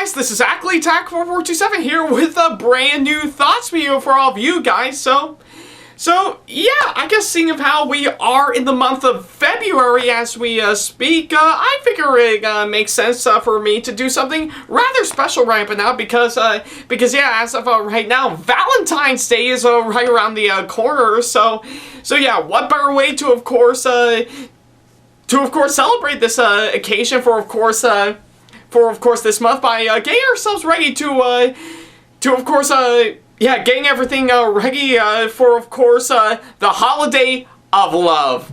guys, this is Ackleyattack4427 here with a brand new thoughts video for all of you guys. So yeah, I guess seeing of how we are in the month of February as we speak, I figure it makes sense for me to do something rather special right now because yeah, as of right now, Valentine's Day is right around the corner. So yeah, what better way to of course celebrate this occasion for of course this month by getting ourselves ready to of course yeah, getting everything ready for of course the holiday of love.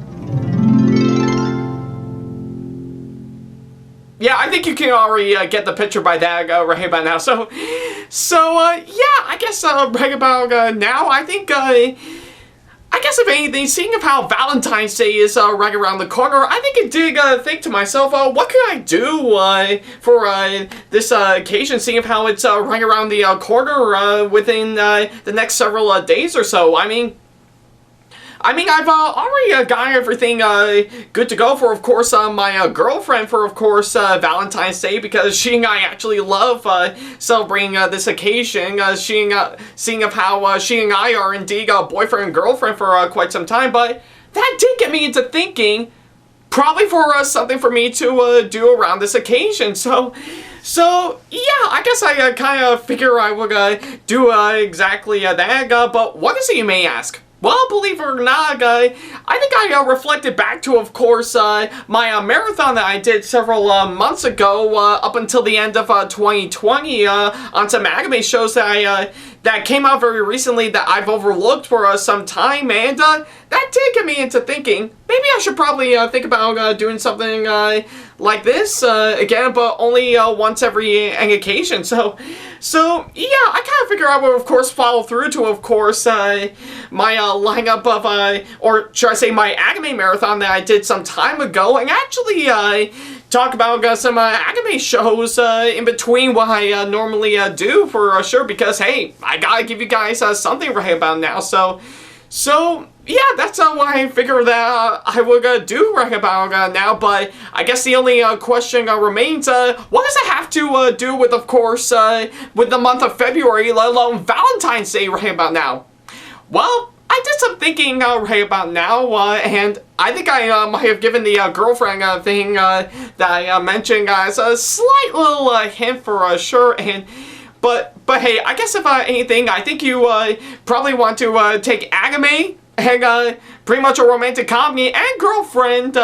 Yeah, I think you can already get the picture by that right about now. So yeah, I guess right about now, I think I guess if anything, seeing of how Valentine's Day is right around the corner, I think I did think to myself, what can I do for this occasion, seeing of how it's right around the corner within the next several days or so. I mean, I've already got everything good to go for, of course, my girlfriend for, of course, Valentine's Day, because she and I actually love celebrating this occasion, seeing of how she and I are indeed boyfriend and girlfriend for quite some time. But that did get me into thinking, probably for something for me to do around this occasion. So yeah, I guess I kind of figure I would do exactly that. But what is it, you may ask? Well, believe it or not, I think I reflected back to, of course, my marathon that I did several months ago, up until the end of 2020, on some anime shows that that came out very recently that I've overlooked for some time, and that did get me into thinking, maybe I should probably think about doing something like this again, but only once every occasion. So yeah, I kind of figure I would, of course, follow through to, of course, my lineup of, or should I say, my anime marathon that I did some time ago, and actually talk about some anime shows in between what I normally do for sure, because hey, I gotta give you guys something right about now. So yeah, that's what I figure that I would do right about now. But I guess the only question remains, what does it have to do with, of course, with the month of February, let alone Valentine's Day right about now? Well, I did some thinking right about now, and I think I might have given the girlfriend thing that I mentioned as a slight little hint for sure. But hey, I guess if anything, I think you probably want to take anime and pretty much a romantic comedy and girlfriend,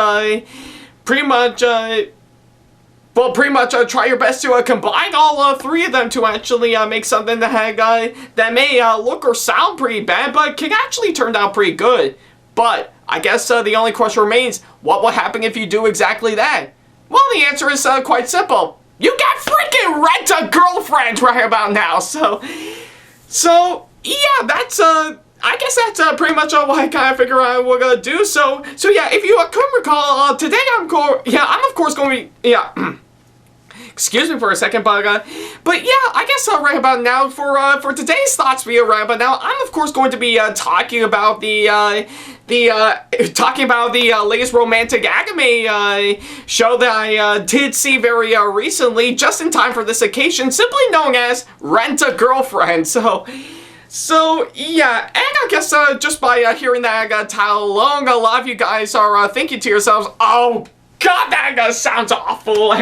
pretty much try your best to combine all three of them to actually make something that may look or sound pretty bad, but can actually turn out pretty good. But I guess the only question remains, what will happen if you do exactly that? Well, the answer is quite simple. You got freaking Rent-A-Girlfriend right about now. So yeah, that's I guess that's pretty much what I kind of figure out what we're gonna do. So yeah, if you could recall, today I'm of course going to be, yeah. Excuse me for a second, but yeah, I guess right about now for today's thoughts video right about now, I'm of course going to be talking about the latest romantic anime show that I did see very recently, just in time for this occasion, simply known as Rent-A-Girlfriend. So yeah, and I guess just by hearing that title alone, a lot of you guys are thinking to yourselves, oh god, that sounds awful.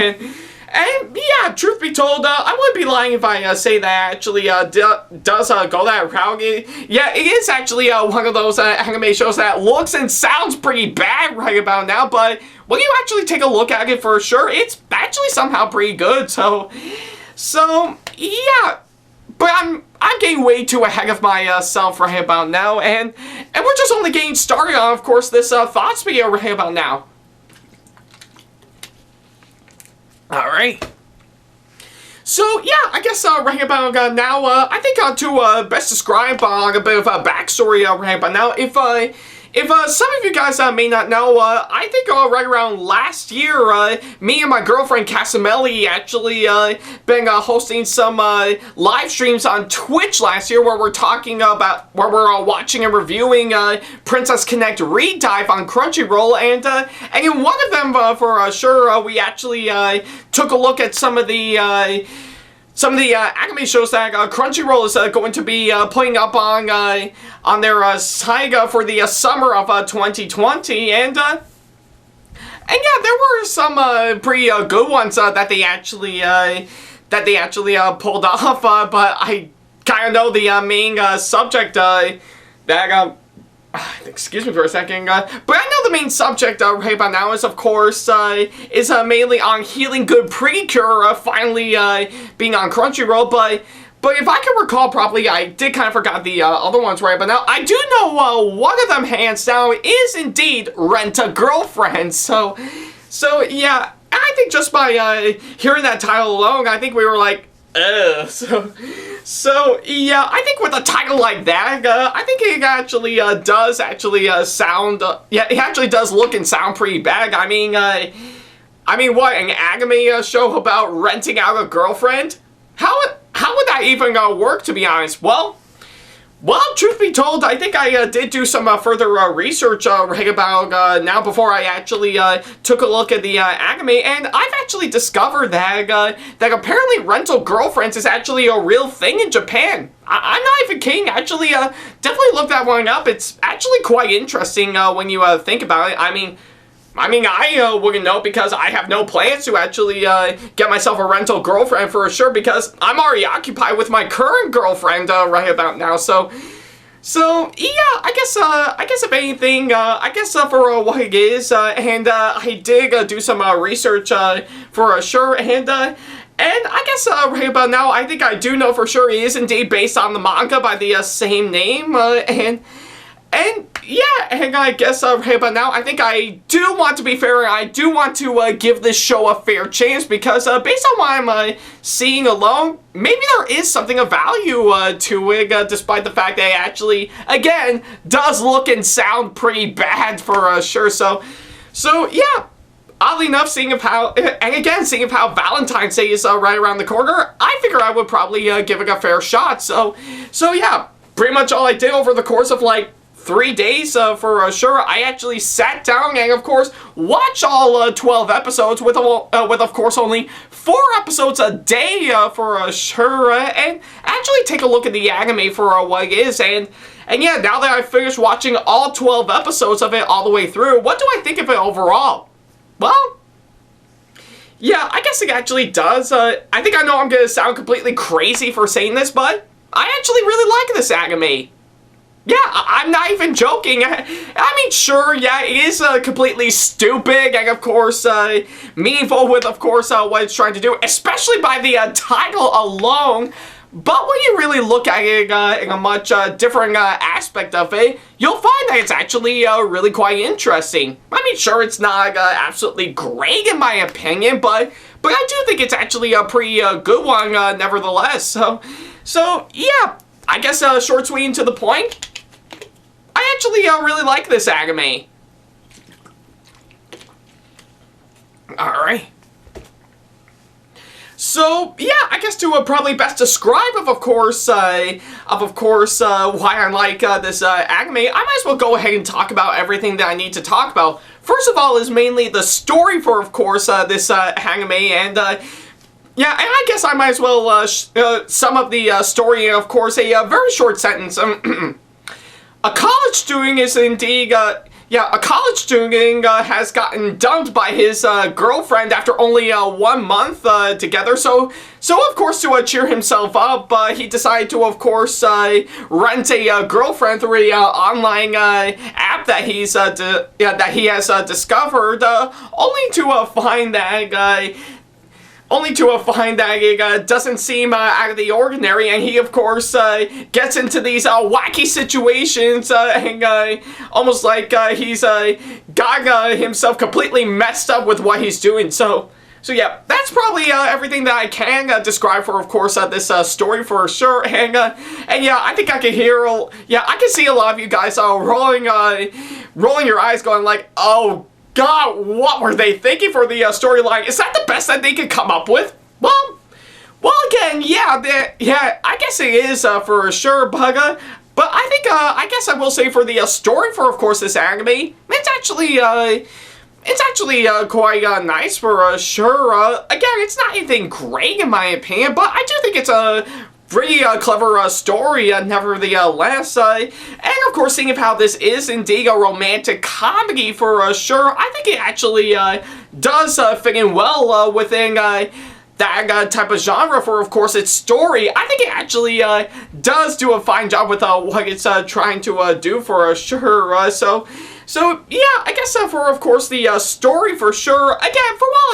And yeah, truth be told, I wouldn't be lying if I say that actually does go that route. Yeah, it is actually one of those anime shows that looks and sounds pretty bad right about now, but when you actually take a look at it for sure, it's actually somehow pretty good. So yeah, but I'm getting way too ahead of myself right about now, and we're just only getting started on, of course, this thoughts video right about now. Alright. So yeah, I guess right about now, I think to best describe a bit of a backstory right about now, if some of you guys may not know, I think right around last year, me and my girlfriend Casamelli actually been hosting some live streams on Twitch last year where we're talking about, where we're watching and reviewing Princess Connect Redive on Crunchyroll, and in one of them for sure, we actually took a look at some of the some of the anime shows that Crunchyroll is going to be putting up on their site for the summer of 2020, and yeah, there were some pretty good ones that they actually pulled off, but I kind of know the main subject that excuse me for a second, but I know the main subject right about now is, of course, is mainly on Healing Good Precure finally being on Crunchyroll, but if I can recall properly, I did kind of forgot the other ones right about now. I do know one of them, hands down, is indeed Rent-A-Girlfriend, so yeah, I think just by hearing that title alone, I think we were like, ugh, so yeah, I think with a title like that, I think it actually does sound, yeah, it actually does look and sound pretty bad. I mean, what, an anime show about renting out a girlfriend? How would that even work, to be honest? Well, truth be told, I think I did do some further research right about now before I actually took a look at the anime, and I've actually discovered that that apparently rental girlfriends is actually a real thing in Japan. I'm not even kidding. Actually, definitely look that one up. It's actually quite interesting when you think about it. I mean, I wouldn't know because I have no plans to actually get myself a rental girlfriend for sure, because I'm already occupied with my current girlfriend right about now. So yeah, I guess if anything, I guess for what it is, and I did do some research for sure, and I guess right about now, I think I do know for sure it is indeed based on the manga by the same name, and yeah, and I guess right about now, I think I do want to be fair, and I do want to give this show a fair chance, because based on what I'm seeing alone, maybe there is something of value to it, despite the fact that it actually, again, does look and sound pretty bad for sure. So yeah, oddly enough, seeing of how Valentine's Day is right around the corner, I figure I would probably give it a fair shot. So yeah, pretty much all I did over the course of like 3 days for sure, I actually sat down and, of course, watched all 12 episodes with of course, only 4 episodes a day for sure, and actually take a look at the anime for what it is, and yeah, now that I've finished watching all 12 episodes of it all the way through, what do I think of it overall? Well, yeah, I guess it actually does. I think I know I'm gonna sound completely crazy for saying this, but I actually really like this anime. Yeah, I'm not even joking. I mean, sure, yeah, it is completely stupid and, of course, meaningful with, of course, what it's trying to do, especially by the title alone. But when you really look at it in a much different aspect of it, you'll find that it's actually really quite interesting. I mean, sure, it's not absolutely great in my opinion, but I do think it's actually a pretty good one nevertheless. So yeah, I guess short, sweet, and to the point. I actually really like this anime. Alright. So, yeah, I guess to probably best describe of course, why I like this anime, I might as well go ahead and talk about everything that I need to talk about. First of all is mainly the story for, of course, this anime, and yeah, and I guess I might as well sum up the story in, of course, a very short sentence. A college student is indeed, a college student has gotten dumped by his girlfriend after only 1 month together. So of course, to cheer himself up, he decided to, of course, rent a girlfriend through a online app that he has discovered, only to find that it doesn't seem out of the ordinary, and he, of course, gets into these wacky situations, and almost like he's got himself completely messed up with what he's doing. So yeah, that's probably everything that I can describe for, of course, this story for sure. And yeah, I think I can hear, I can see a lot of you guys rolling your eyes, going like, oh God, what were they thinking for the storyline? Is that the best that they could come up with? Well, again, yeah, I guess it is for sure, but I think, I guess I will say for the story for, of course, this anime, it's actually it's actually quite nice for sure. Again, it's not anything great in my opinion, but I do think it's a pretty clever story, nevertheless. And of course, seeing of how this is indeed a romantic comedy for sure, I think it actually does fit in well within that type of genre for, of course, its story. I think it actually does do a fine job with what it's trying to do for sure. So yeah, I guess for, of course, the story for sure. Again, for while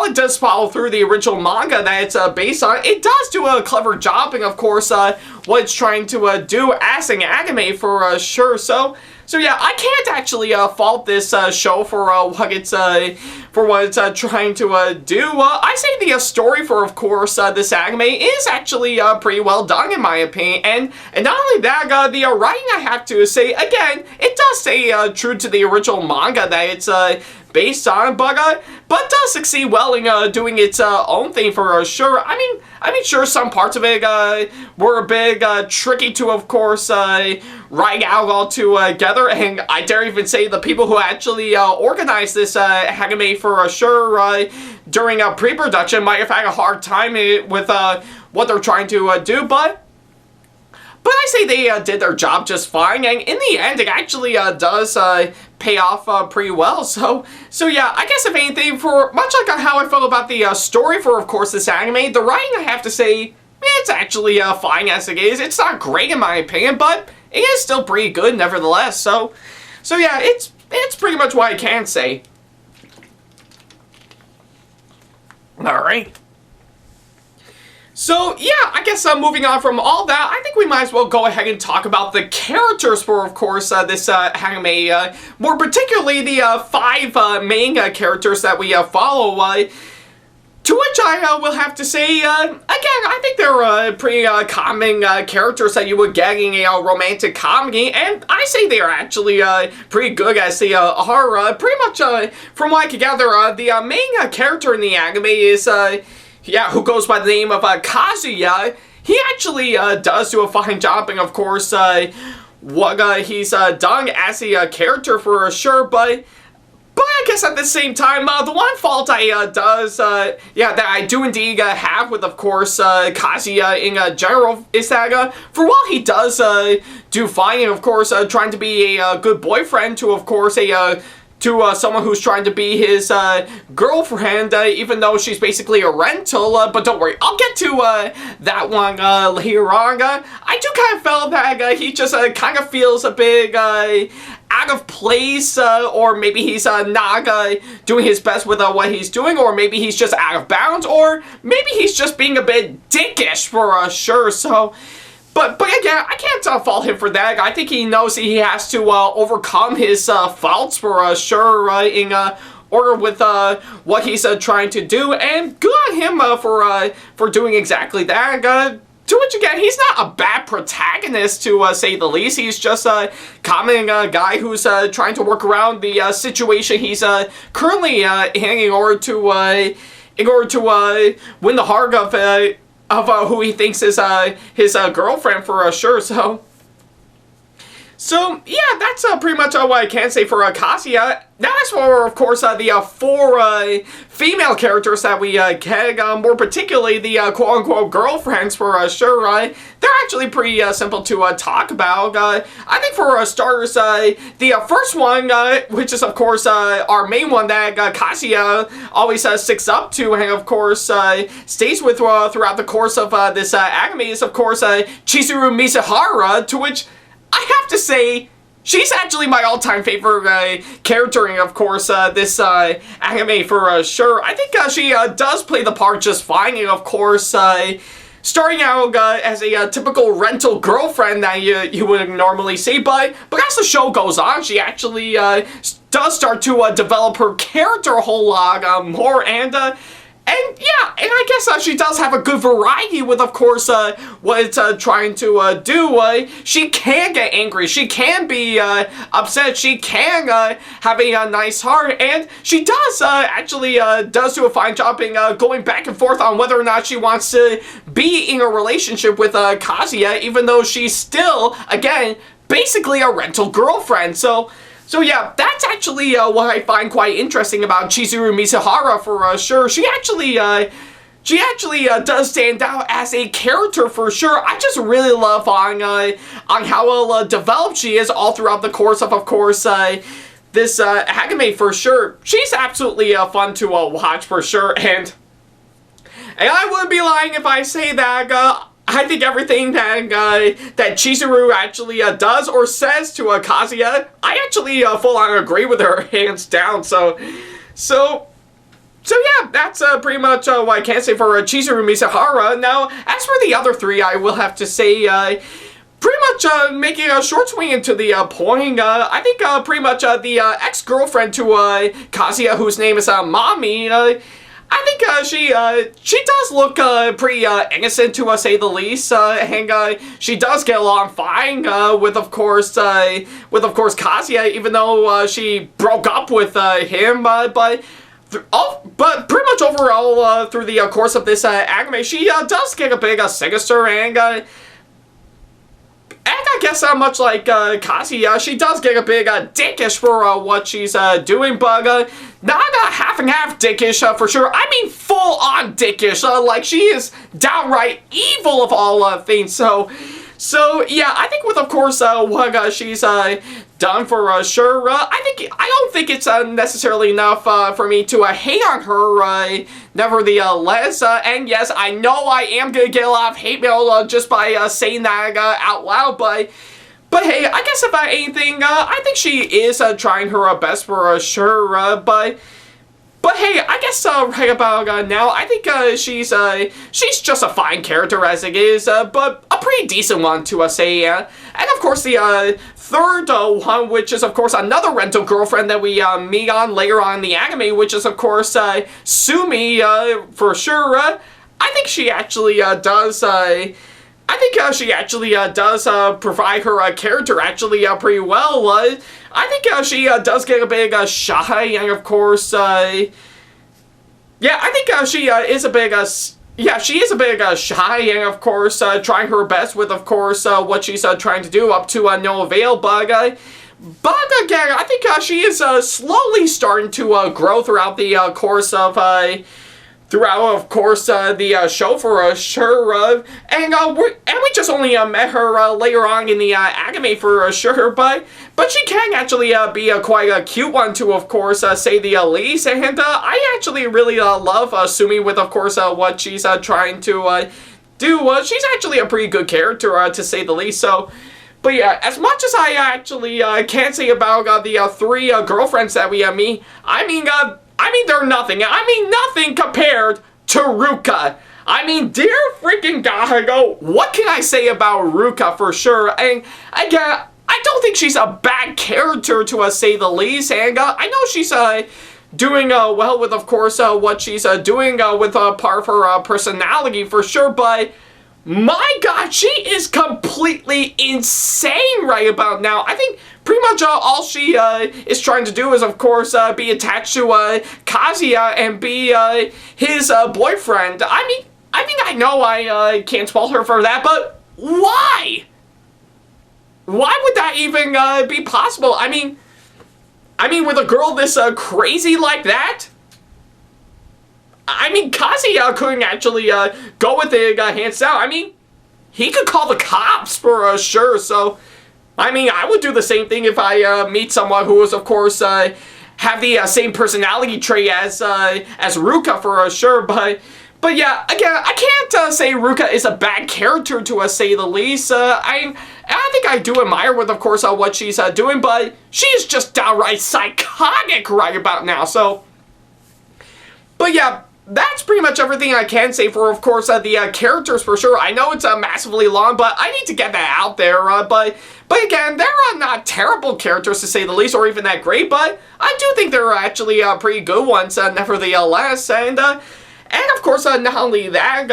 it does follow through the original manga that it's based on, it does do a clever job in, of course, what it's trying to do as an anime for sure. So yeah, I can't actually fault this show for what it's trying to do. I say the story for, of course, this anime is actually pretty well done in my opinion, and not only that, the writing, I have to say, again, it does stay true to the original manga that it's based on, but does succeed well in doing its own thing for sure. I mean, sure, some parts of it were a bit tricky to, of course, write out all together, and I dare even say the people who actually organized this anime for sure during pre-production might have had a hard time with what they're trying to do, but I say they did their job just fine, and in the end, it actually does pay off pretty well. So yeah, I guess if anything, for much like how I felt about the story for, of course, this anime, the writing, I have to say, it's actually fine as it is. It's not great in my opinion, but it is still pretty good nevertheless. So yeah, it's pretty much what I can say. All right. So yeah, I guess moving on from all that, I think we might as well go ahead and talk about the characters for, of course, this anime. More particularly the 5 main characters that we follow. To which I will have to say, again, I think they're pretty common characters that you would get in a romantic comedy, and I say they are actually pretty good as they are. Pretty much, from what I can gather, the main character in the anime is yeah, who goes by the name of Kazuya. He actually does do a fine job, and of course, what he's done as a character for sure, but I guess at the same time, the one fault I that I do indeed have with, of course, Kazuya in general is that for while he does do fine, and of course trying to be a good boyfriend to, of course, to someone who's trying to be his girlfriend, even though she's basically a rental, but don't worry, I'll get to that one later on. I do kind of feel that he just kind of feels a bit out of place, or maybe he's not doing his best with what he's doing, or maybe he's just out of bounds, or maybe he's just being a bit dickish for sure. So But again, I can't fault him for that. I think he knows he has to overcome his faults for sure in order with what he's trying to do, and good on him for doing exactly that. To which again, he's not a bad protagonist to say the least. He's just a common guy who's trying to work around the situation he's currently in order to win the heart of who he thinks is his girlfriend for sure. So yeah, that's pretty much what I can say for Kazuya. Now as for, of course, the 4 female characters that we get, more particularly the quote-unquote girlfriends for sure, they're actually pretty simple to talk about. I think for starters, the first one, which is, of course, our main one that Kazuya always sticks up to, and of course stays with throughout the course of this anime, is, of course, Chizuru Mizuhara, to which I have to say, she's actually my all-time favorite character in, of course, this anime for sure. I think she does play the part just fine, and of course, starting out as a typical rental girlfriend that you would normally see, but as the show goes on, she actually does start to develop her character a whole lot more, and yeah, and I guess she does have a good variety with, of course, what it's trying to do. She can get angry, she can be upset, she can have a nice heart, and she does actually does do a fine job in going back and forth on whether or not she wants to be in a relationship with Kazuya, even though she's still, again, basically a rental girlfriend. So So yeah, that's actually what I find quite interesting about Chizuru Mizuhara for sure. She actually does stand out as a character for sure. I just really love on how well developed she is all throughout the course of course, this anime for sure. She's absolutely fun to watch for sure, and I wouldn't be lying if I say that I think everything that Chizuru actually does or says to Kazuya, I actually full on agree with her, hands down. So yeah, that's pretty much what I can say for Chizuru Mizuhara. Now, as for the other three, I will have to say, pretty much making a short swing into the point, I think pretty much the ex-girlfriend to Kazuya, whose name is Mami, I think she does look pretty innocent to say the least, and she does get along fine with of course Kazuya, even though she broke up with him, but pretty much overall through the course of this anime, she does get a big sinister, and I guess much like Kazuya, she does get a big dickish for what she's doing, but not half and half dickish for sure. I mean full on dickish, like she is downright evil of all things. So yeah, I think with of course what she's done for sure, I don't think it's necessarily enough for me to hate on her. Nevertheless, and yes, I know I am gonna get a lot of hate mail just by saying that out loud, but hey, I guess if anything, I think she is trying her best for sure. But hey, I guess right about now, I think she's just a fine character as it is, but a pretty decent one to say. And of course the third one, which is of course another rental girlfriend that we meet on later on in the anime, which is of course Sumi for sure. I think she actually does. She actually does provide her character actually pretty well. I think she does get a big shy, and of course, yeah, I think she is a big she is a big shy, and of course trying her best with of course what she's trying to do up to no avail. But again, I think she is slowly starting to grow throughout the course of the show for sure, and we just only met her later on in the anime for sure, but she can actually be quite a cute one to of course say the least, and I actually really love Sumi with of course what she's trying to do. She's actually a pretty good character to say the least. So. But yeah, as much as I actually can't say about the three girlfriends that we meet, I mean they're nothing. I mean nothing compared to Ruka. I mean, dear freaking God, what can I say about Ruka for sure? And again, I don't think she's a bad character to say the least. And I know she's doing well with of course what she's doing with part of her personality for sure, but my God, she is completely insane right about now. I think pretty much all she is trying to do is, of course, be attached to Kazuya and be his boyfriend. I know I can't fault her for that, but why? Why would that even be possible? I mean, with a girl this crazy like that? I mean, Kazuya couldn't actually go with it hands down. I mean, he could call the cops for sure. So, I mean, I would do the same thing if I meet someone who is, of course, have the same personality trait as Ruka for sure. But yeah, again, I can't say Ruka is a bad character to say the least. I think I do admire with, of course, what she's doing, but she's just downright psychotic right about now. So, but yeah. That's pretty much everything I can say for, of course, the characters for sure. I know it's massively long, but I need to get that out there. But again, they're not terrible characters to say the least, or even that great. But I do think they're actually pretty good ones, nevertheless. And of course, not only that,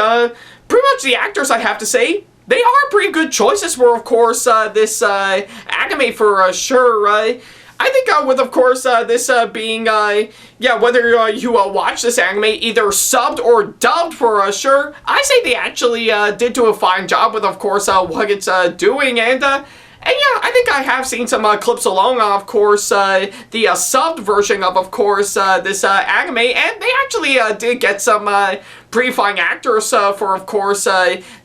pretty much the actors, I have to say, they are pretty good choices for, of course, this anime for sure. I think with, of course, this being, yeah, whether you watch this anime either subbed or dubbed for sure, I say they actually did do a fine job with, of course, what it's doing, and yeah, I think I have seen some clips along, of course, the subbed version of course, this anime, and they actually did get some pretty fine actors for, of course,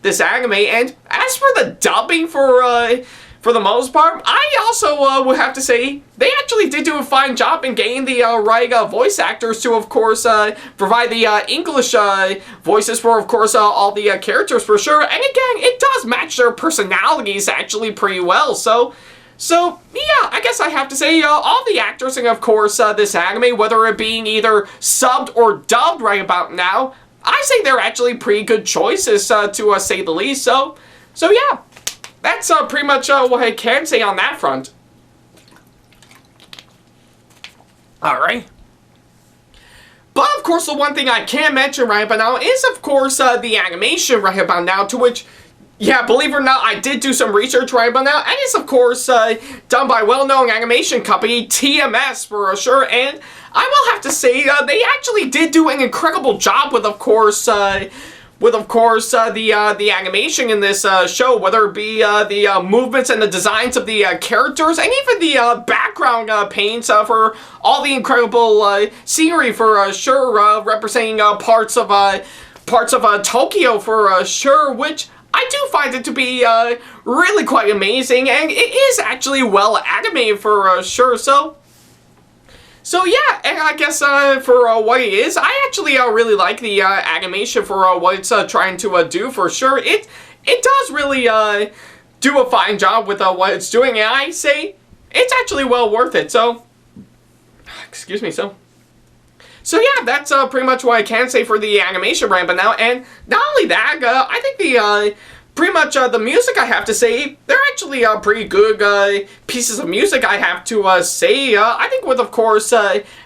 this anime. And as for the dubbing for the most part, I also would have to say they actually did do a fine job in getting the right voice actors to, of course, provide the English voices for, of course, all the characters for sure. And again, it does match their personalities actually pretty well. So yeah, I guess I have to say all the actors in, of course, this anime, whether it being either subbed or dubbed right about now, I say they're actually pretty good choices to say the least. So yeah. That's pretty much what I can say on that front. Alright. But of course, the one thing I can mention right about now is, of course, the animation right about now, to which, yeah, believe it or not, I did do some research right about now, and it's, of course, done by well-known animation company TMS for sure, and I will have to say, they actually did do an incredible job with, of course, the animation in this show, whether it be the movements and the designs of the characters, and even the background paints for all the incredible scenery for sure, representing parts of Tokyo for sure, which I do find it to be really quite amazing, and it is actually well animated for sure. So yeah, and I guess for what it is, I actually really like the animation for what it's trying to do for sure. It does really do a fine job with what it's doing, and I say it's actually well worth it. So, excuse me, so yeah, that's pretty much what I can say for the animation right now. And not only that, I think the pretty much the music, I have to say, they're actually pretty good pieces of music, I have to say. I think with, of course,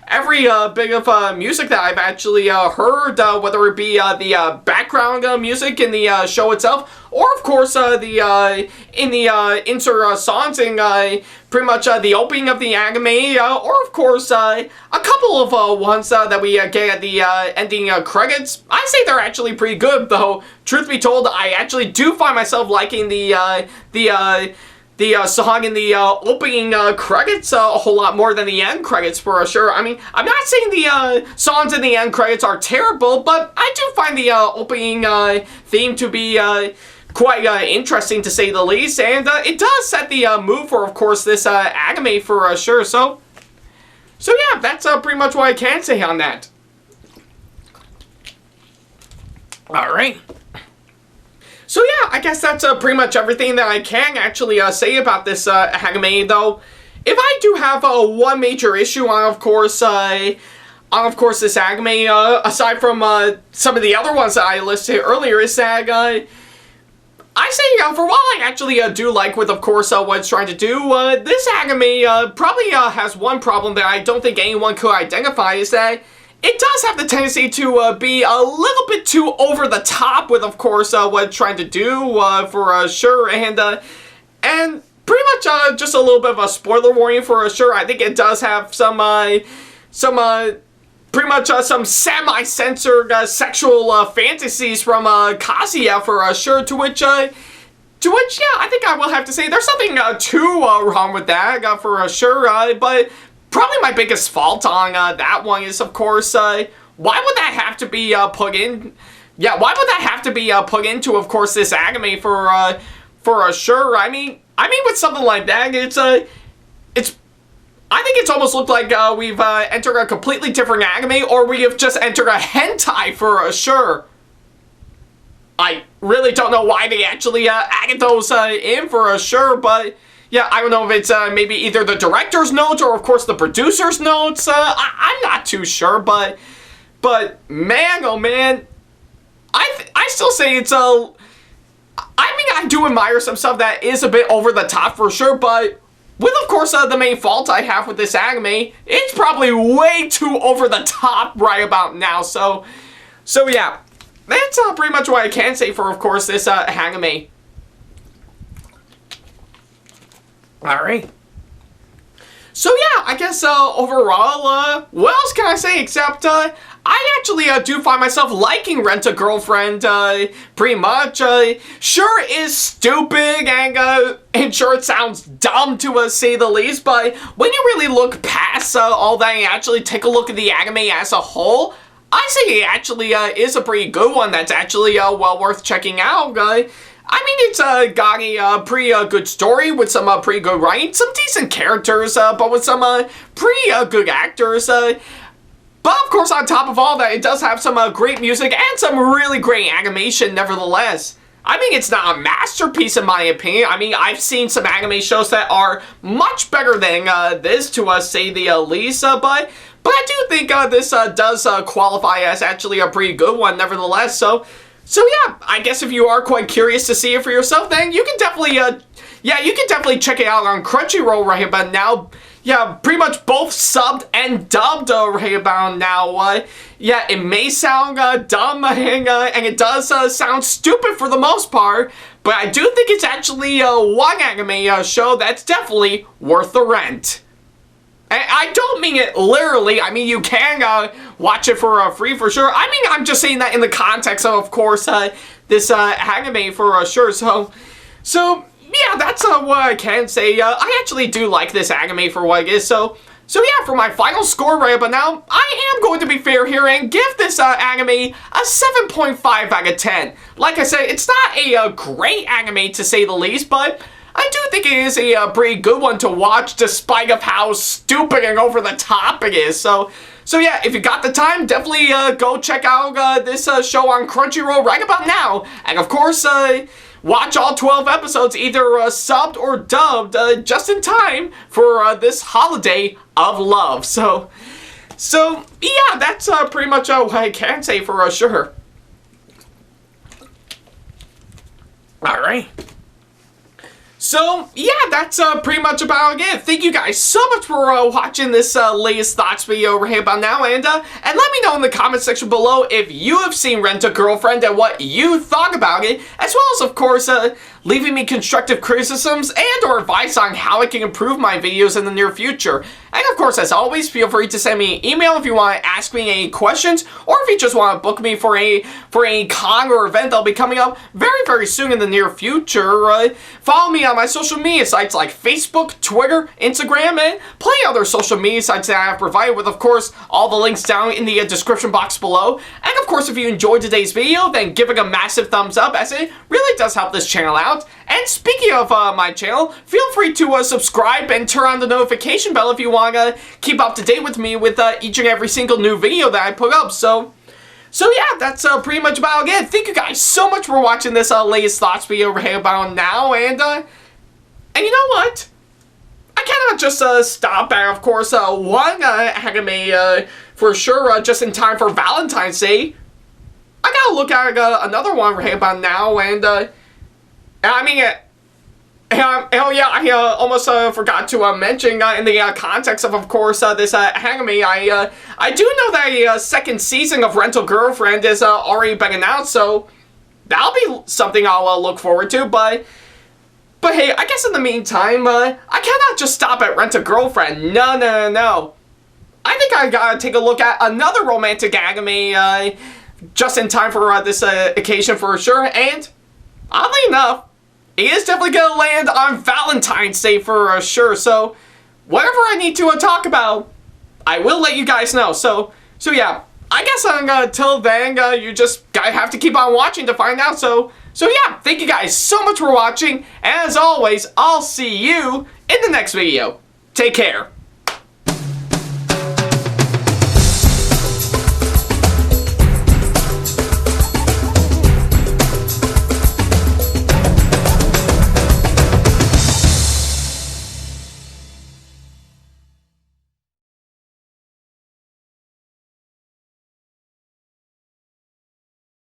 every bit of music that I've actually heard, whether it be the background music in the show itself, or of course in the insert songs in pretty much the opening of the anime, or of course a couple of ones that we get at the ending credits. I say they're actually pretty good, though truth be told, I actually do find myself liking the song in the opening credits a whole lot more than the end credits for sure. I mean, I'm not saying the songs in the end credits are terrible, but I do find the opening theme to be quite interesting, to say the least, and it does set the mood for, of course, this anime for sure. So yeah, that's pretty much what I can say on that. Alright. So yeah, I guess that's pretty much everything that I can actually say about this anime, though. If I do have one major issue on, of course, this anime, aside from some of the other ones that I listed earlier, is that I say, for while I actually do like with, of course, what it's trying to do, this anime probably has one problem that I don't think anyone could identify, is that it does have the tendency to be a little bit too over the top with, of course, what it's trying to do for sure, and pretty much just a little bit of a spoiler warning for sure. I think it does have some pretty much some semi-censored sexual fantasies from Kazuya for sure, to which, yeah, I think I will have to say there's something too wrong with that for sure, but probably my biggest fault on that one is, of course, why would that have to be put in? Yeah, why would that have to be put into, of course, this anime for sure? I mean, with something like that, I think it's almost looked like we've entered a completely different anime, or we have just entered a hentai for sure. I really don't know why they actually added those in for sure, but yeah, I don't know if it's maybe either the director's notes or, of course, the producer's notes. I'm not too sure, but man, oh man, I still say it's I mean, I do admire some stuff that is a bit over the top for sure, but with, of course, the main fault I have with this anime, it's probably way too over the top right about now. So yeah, that's pretty much what I can say for, of course, this anime. Alright. So yeah, I guess overall, what else can I say except I actually do find myself liking Rent-A-Girlfriend pretty much. Sure, it is stupid and sure it sounds dumb to say the least, but when you really look past all that and actually take a look at the anime as a whole, I say it actually is a pretty good one that's actually well worth checking out. I mean, it's got a pretty good story with some pretty good writing, some decent characters, but with some pretty good actors. But of course, on top of all that, it does have some great music and some really great animation nevertheless. I mean, it's not a masterpiece in my opinion. I mean, I've seen some anime shows that are much better than this to say the least, but I do think this does qualify as actually a pretty good one nevertheless, So yeah, I guess if you are quite curious to see it for yourself, then you can definitely, you can definitely check it out on Crunchyroll right about now. Yeah, pretty much both subbed and dubbed right about now. Yeah, it may sound dumb and it does sound stupid for the most part, but I do think it's actually one anime show that's definitely worth the rent. And I don't mean it literally. I mean, you can watch it for free for sure. I mean, I'm just saying that in the context of course, this anime for sure. So yeah, that's what I can say. I actually do like this anime for what it is. So yeah, for my final score right about now, I am going to be fair here and give this anime a 7.5 out of 10. Like I said, it's not a great anime to say the least, but I do think it is a pretty good one to watch despite of how stupid and over the top it is. So yeah, if you got the time, definitely go check out this show on Crunchyroll right about now. And of course, watch all 12 episodes either subbed or dubbed just in time for this holiday of love. So yeah, that's pretty much what I can say for sure. Alright. So, yeah, that's pretty much about it. Thank you guys so much for watching this latest thoughts video right about now, and let me know in the comment section below if you have seen Rent-A-Girlfriend and what you thought about it, as well as, of course, leaving me constructive criticisms and or advice on how I can improve my videos in the near future. And of course, as always, feel free to send me an email if you want to ask me any questions, or if you just want to book me for a con or event that'll be coming up very, very soon in the near future. Follow me on my social media sites like Facebook, Twitter, Instagram, and plenty other social media sites that I have provided with, of course, all the links down in the description box below. And of course, if you enjoyed today's video, then give it a massive thumbs up, as it really does help this channel out. And speaking of my channel, feel free to subscribe and turn on the notification bell if you want to keep up to date with me with each and every single new video that I put up. So yeah, that's pretty much about it. Thank you guys so much for watching this latest thoughts video right about now. And you know what? I cannot just stop at, of course, one anime for sure just in time for Valentine's Day. I gotta look at another one right about now, and I mean, hell yeah, I almost forgot to mention in the context of course, this anime, I do know that a second season of Rent-A-Girlfriend is already been announced, so that'll be something I'll look forward to, but hey, I guess in the meantime, I cannot just stop at Rent-A-Girlfriend. No. I think I gotta take a look at another romantic anime just in time for this occasion for sure, and oddly enough, it is definitely gonna land on Valentine's Day for sure, so whatever I need to talk about, I will let you guys know. So yeah, I guess until then, you just have to keep on watching to find out. So yeah, thank you guys so much for watching, and as always, I'll see you in the next video. Take care.